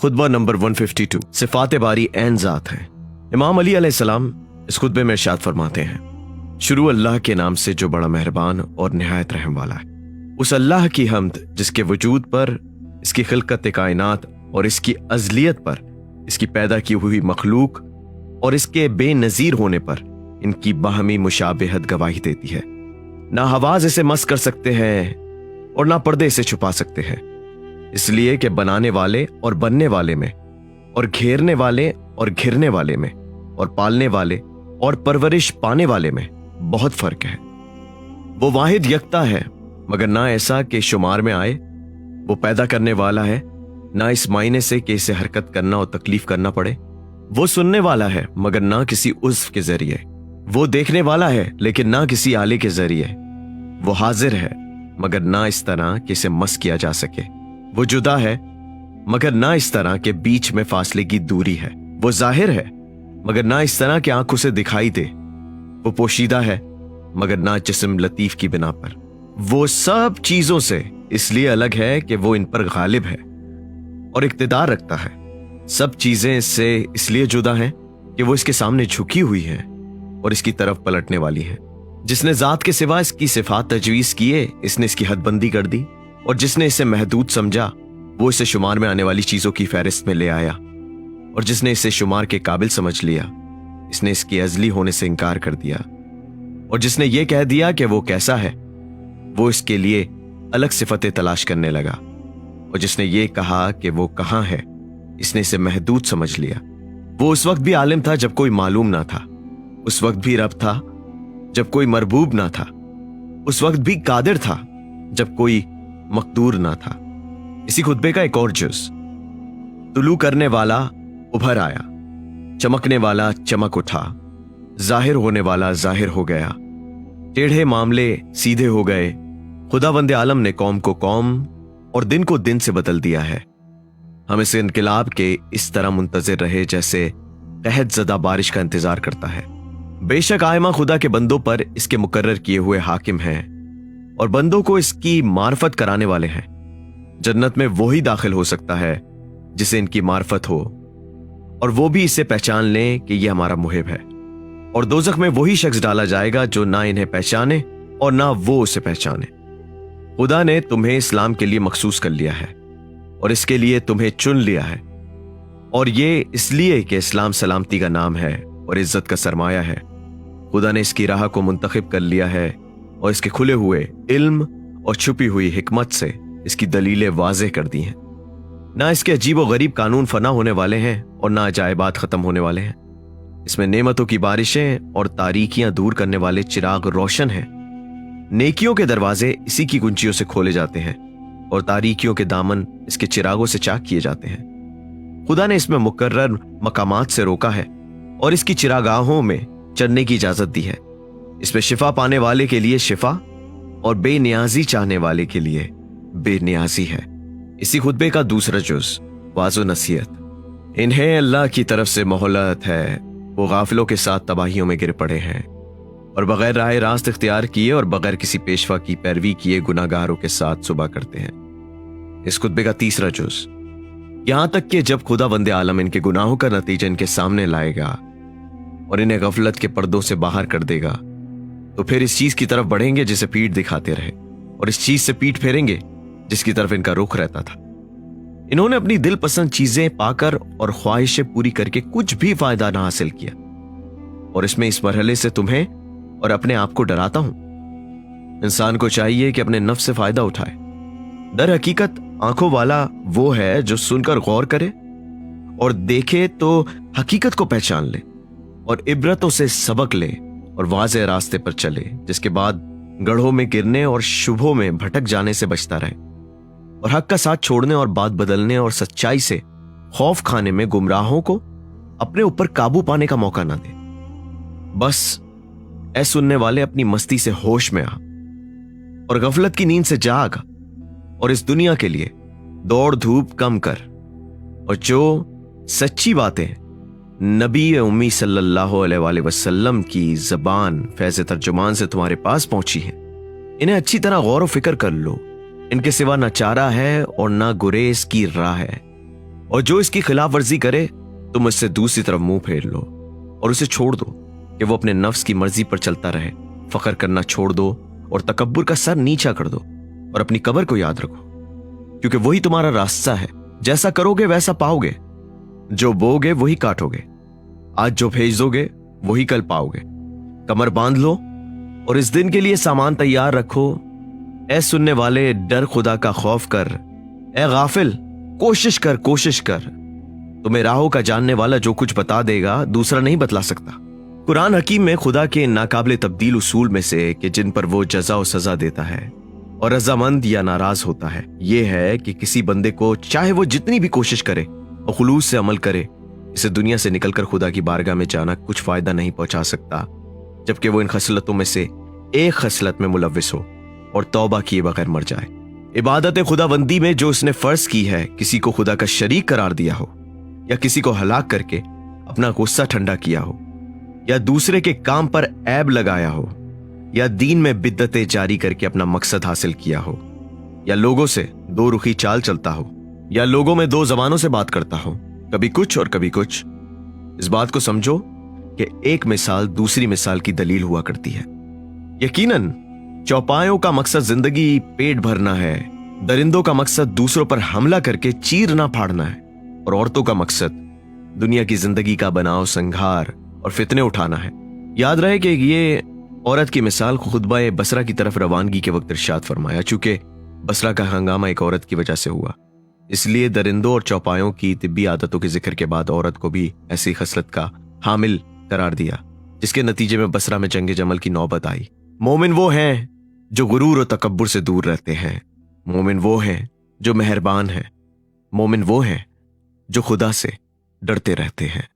खुतबा number 152 सिफात बारी ऐन ज़ात है। इमाम अली अलैहिस्सलाम इस खुतबे में इरशाद फरमाते हैं, शुरू अल्लाह के नाम से जो बड़ा मेहरबान और निहायत रहम वाला है। उस अल्लाह की हम्द जिसके वजूद पर, इसकी खिलकत कायनात और इसकी अज़लियत पर, इसकी पैदा की हुई मखलूक और इसके बेनज़ीर होने पर इनकी बाहमी मुशाबहत गवाही देती है। ना हवाज इसे मस कर सकते हैं और ना पर्दे इसे छुपा सकते हैं, इसलिए कि बनाने वाले और बनने वाले में, और घेरने वाले और घिरने वाले में, और पालने वाले और परवरिश पाने वाले में बहुत फर्क है। वो वाहिद यकता है मगर ना ऐसा कि शुमार में आए। वो पैदा करने वाला है ना इस मायने से कि इसे हरकत करना और तकलीफ करना पड़े। वो सुनने वाला है मगर ना किसी उज़्व के जरिए। वो देखने वाला है लेकिन ना किसी आले के जरिए। वो हाजिर है मगर ना इस तरह कि इसे मस किया जा सके। वो जुदा है मगर ना इस तरह के बीच में फासले की दूरी है। वो जाहिर है मगर ना इस तरह के आंखों से दिखाई दे। वो पोशीदा है मगर ना जिस्म लतीफ की बिना पर। वो सब चीजों से इसलिए अलग है कि वो इन पर गालिब है और इक्तिदार रखता है। सब चीजें इससे इसलिए जुदा हैं कि वो इसके सामने झुकी हुई हैं और इसकी तरफ पलटने वाली हैं। जिसने जात के सिवा इसकी सिफात तजवीज किए, इसने इसकी हदबंदी कर दी, और जिसने इसे महदूद समझा वो इसे शुमार में आने वाली चीजों की फहरिस्त में ले आया, और जिसने इसे शुमार के काबिल समझ लिया, इसने इसके अजली होने से इनकार कर दिया, और जिसने ये कह दिया कि वो कैसा है, वो इसके लिए अलग सिफतें तलाश करने लगा, और जिसने ये कहा कि वो कहाँ है, इसने इसे महदूद समझ लिया। वो उस वक्त भी आलिम था जब कोई मालूम ना था, उस वक्त भी रब था जब कोई मरबूब ना था, उस वक्त भी कादिर था जब कोई मकदूर ना था। इसी खुतबे का एक और जुज़, तुलू करने वाला उभर आया, चमकने वाला चमक उठा, जाहिर होने वाला जाहिर हो गया, टेढ़े मामले सीधे हो गए। खुदावंद आलम ने कौम को कौम और दिन को दिन से बदल दिया है। हम इस इनकलाब के इस तरह मुंतजिर रहे जैसे कहत ज़दा बारिश का इंतजार करता है। बेशक आयमा खुदा के बंदों पर इसके मुकर्रर किए हुए हाकिम हैं और बंदों को इसकी मार्फत कराने वाले हैं। जन्नत में वही दाखिल हो सकता है जिसे इनकी मार्फत हो, और वो भी इसे पहचान लें कि यह हमारा मुहिब है। और दोजख में वही शख्स डाला जाएगा जो ना इन्हें पहचाने और ना वो उसे पहचाने। खुदा ने तुम्हें इस्लाम के लिए मखसूस कर लिया है और इसके लिए तुम्हें चुन लिया है, और ये इसलिए कि इस्लाम सलामती का नाम है और इज्जत का सरमाया है। खुदा ने इसकी राह को मुंतखब कर लिया है और इसके खुले हुए इल्म और छुपी हुई हिकमत से इसकी दलीलें वाज़ेह कर दी हैं। ना इसके अजीब व गरीब कानून फना होने वाले हैं और ना अजायबात खत्म होने वाले हैं। इसमें नेमतों की बारिशें और तारीकियां दूर करने वाले चिराग रोशन हैं। नेकियों के दरवाजे इसी की कुंजियों से खोले जाते हैं और तारीकियों के दामन इसके चिरागों से चाक किए जाते हैं। खुदा ने इसमें मुकर्रर मकामात से रोका है और इसकी चिरागाहों में चलने की इजाजत दी है। इसमें शिफा पाने वाले के लिए शिफा और बेनियाजी चाहने वाले के लिए बेनियाजी है। इसी खुतबे का दूसरा जुज़, वाज़ो नसीहत। इन्हें अल्लाह की तरफ से मोहलत है, वो गाफिलों के साथ तबाहियों में गिर पड़े हैं और बगैर राह रास्त इख्तियार किए और बगैर किसी पेशवा की पैरवी किए गुनाहगारों के साथ सुबह करते हैं। इस खुतबे का तीसरा जुज़, यहां तक कि जब खुदा वंदे आलम इनके गुनाहों का नतीजा इनके सामने लाएगा और इन्हें गफलत के पर्दों से बाहर कर देगा, तो फिर इस चीज की तरफ बढ़ेंगे जिसे पीठ दिखाते रहे, और इस चीज से पीठ फेरेंगे जिसकी तरफ इनका रुख रहता था। इन्होंने अपनी दिल पसंद चीजें पाकर और ख्वाहिशें पूरी करके कुछ भी फायदा ना हासिल किया, और इसमें इस मरहले से तुम्हें और अपने आप को डराता हूं। इंसान को चाहिए कि अपने नफ्स से फायदा उठाए। दर हकीकत आंखों वाला वो है जो सुनकर गौर करे और देखे तो हकीकत को पहचान ले और इबरतों से सबक ले और वाज़े रास्ते पर चले, जिसके बाद गढ़ों में गिरने और शुभों में भटक जाने से बचता रहे और हक का साथ छोड़ने और बात बदलने और सच्चाई से खौफ खाने में गुमराहों को अपने ऊपर काबू पाने का मौका ना दे। बस ऐ सुनने वाले अपनी मस्ती से होश में आ और गफलत की नींद से जाग और इस दुनिया के लिए दौड़ धूप कम कर, और जो सच्ची बातें नबी उम्मी सल्लल्लाहु अलैहि वसल्लम की जबान फैज़ तर्जुमान से तुम्हारे पास पहुंची हैं, इन्हें अच्छी तरह गौर व फिक्र कर लो। इनके सिवा न चारा है और न गुरेज की राह है, और जो इसकी खिलाफ वर्जी करे तुम उससे दूसरी तरफ मुंह फेर लो और उसे छोड़ दो कि वो अपने नफ्स की मर्जी पर चलता रहे। फख्र करना छोड़ दो और तकब्बुर का सर नीचा कर दो और अपनी कब्र को याद रखो, क्योंकि वही तुम्हारा रास्ता है। जैसा करोगे वैसा पाओगे, जो बोगे वही काटोगे, आज जो भेज दोगे वही कल पाओगे। कमर बांध लो और इस दिन के लिए सामान तैयार रखो। ऐ सुनने वाले, डर खुदा का खौफ कर। ऐ गाफिल, कोशिश कर, कोशिश कर। तुम्हें राहों का जानने वाला जो कुछ बता देगा दूसरा नहीं बतला सकता। कुरान हकीम में खुदा के नाकाबिले तब्दील उसूल में से कि जिन पर वो जजा और सजा देता है और रजामंद या नाराज होता है, ये है कि किसी बंदे को चाहे वो जितनी भी कोशिश करे और खुलूस से अमल करे, इसे दुनिया से निकलकर खुदा की बारगाह में जाना कुछ फायदा नहीं पहुंचा सकता, जबकि वो इन खसलतों में से एक खसलत में मुलव्विस हो और तौबा किए बगैर मर जाए। इबादत खुदाबंदी में जो उसने फर्ज की है, किसी को खुदा का शरीक करार दिया हो या किसी को हलाक करके अपना गुस्सा ठंडा किया हो या दूसरे के काम पर ऐब लगाया हो या दीन में बिद्दतें जारी करके अपना मकसद हासिल किया हो या लोगों से दो रुखी चाल चलता हो या लोगों में दो जबानों से बात करता हो, कभी कुछ और कभी कुछ, इस बात को समझो कि एक मिसाल दूसरी मिसाल की दलील हुआ करती है। यकीनन चौपायों का मकसद जिंदगी पेट भरना है, दरिंदों का मकसद दूसरों पर हमला करके चीरना फाड़ना है और औरतों का मकसद दुनिया की जिंदगी का बनाव संघार और फितने उठाना है। याद रहे कि ये औरत की मिसाल खुतबा बसरा की तरफ रवानगी के वक्त इरशाद फरमाया। चूंकि बसरा का हंगामा एक औरत की वजह से हुआ, इसलिए दरिंदों और चौपायों की तिब्बी आदतों के जिक्र के बाद औरत को भी ऐसी खसलत का हामिल करार दिया, जिसके नतीजे में बसरा में जंग जमल की नौबत आई। मोमिन वो हैं जो गुरूर और तकब्बुर से दूर रहते हैं। मोमिन वो हैं जो मेहरबान हैं। मोमिन वो हैं जो खुदा से डरते रहते हैं।